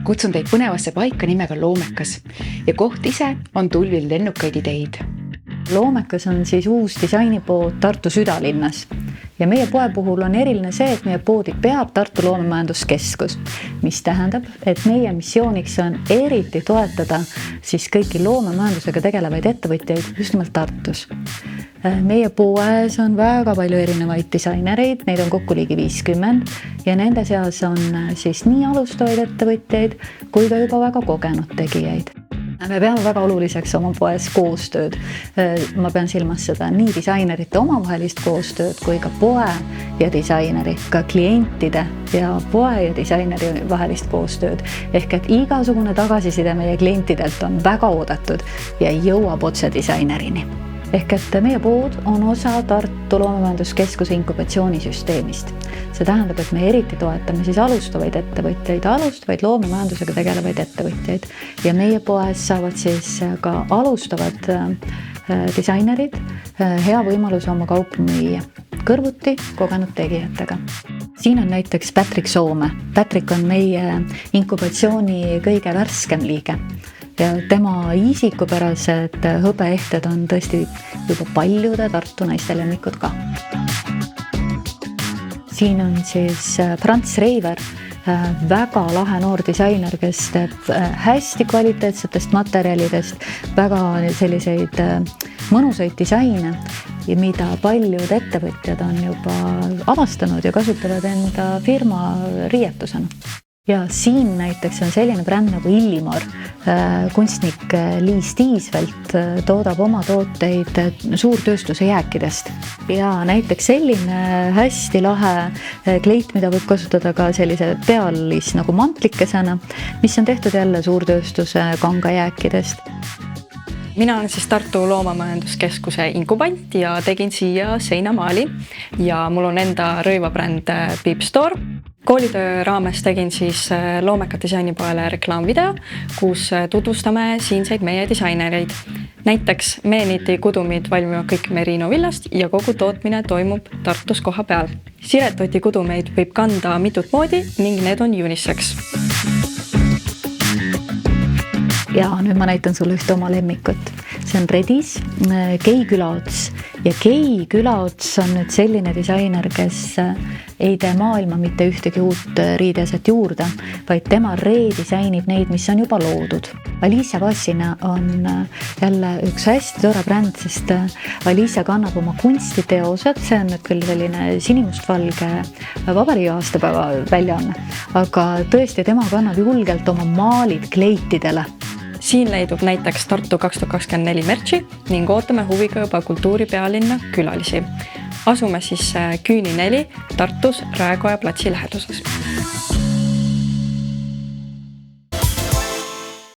Kutsun teid põnevasse paika nimega Loomekas ja koht ise on tulvil lennukaid ideid. Loomekas on siis uus disainipood Tartu südalinnas ja meie poe puhul on eriline see, et meie poodi peab Tartu loomemajanduskeskus, mis tähendab, et meie missiooniks on eriti toetada siis kõiki loomemajandusega tegelevaid ettevõtjaid just nimelt Tartus. Meie poes on väga palju erinevaid disainereid, neid on kokku ligi 50 ja nende seas on siis nii alustavaid ettevõtjaid kui ka juba väga kogenud tegijaid. Me peame väga oluliseks oma poes koostööd. Ma pean silmas seda nii disainerite omavahelist koostööd kui ka poe ja disaineri, ka klientide ja poe ja disaineri vahelist koostööd. Ehk et igasugune tagasiside meie klientidelt on väga oodatud ja jõuab otse disainerini. Ehk et meie pood on osa Tartu loomemajanduskeskuse inkubatsioonisüsteemist. See tähendab, et me eriti toetame siis alustavaid ettevõtjaid, alustavaid loomemajandusega tegelevaid ettevõtjaid ja meie poes saavad siis ka alustavad disainerid hea võimaluse oma kaupu müüa kõrvuti kogenud tegijatega. Siin on näiteks Patrick Soome. Patrick on meie inkubatsiooni kõige värskem liige. Ja tema isikupärased hõbeehted on tõesti juba paljude Tartu naiste lemmikud ka. Siin on siis Franz Reiver, väga lahe noor disainer, kes teeb hästi kvaliteetsetest materjalidest väga selliseid mõnusaid disaine, mida paljud ettevõtjad on juba avastanud ja kasutavad enda firma riietusena. Ja siin näiteks on selline bränd nagu Illimar. Kunstnik Liis Tiisvelt toodab oma tooteid suurtööstuse jääkidest. Ja näiteks selline hästi lahe kleit, mida võib kasutada ka sellise pealis nagu mantlikesena, mis on tehtud jälle suurtööstuse kangajääkidest. Mina olen siis Tartu loomemajanduskeskuse inkubant ja tegin siia seinamaali ja mul on enda rõivabränd Peep Store. Koolitöö raames tegin siis Loomeka disainipoele reklaamvideo, kus tutvustame siinseid meie disainereid. Näiteks meeniti kudumid valmivad kõik Merino villast ja kogu tootmine toimub Tartus koha peal. Siretoti kudumeid võib kanda mitut moodi ning need on unisex. Ja nüüd ma näitan sulle ühte oma lemmikut. See on Redis, Kei Külaots. Ja Kei Külaots on nüüd selline disainer, kes ei tee maailma mitte ühtegi uut riideset juurde, vaid tema redisainib neid, mis on juba loodud. Alicia Vassina on jälle üks hästi tore bränd, sest Alicia kannab oma kunstiteosed, see on nüüd küll selline sinimustvalge vabariigi aastapäeva väljaanne, aga tõesti tema kannab julgelt oma maalid kleitidele. Siin leidub näiteks Tartu 2024 mertsi ning ootame huviga juba kultuuripealinna külalisi. Asume siis Küüni 4 Tartus Raekoja platsi läheduses.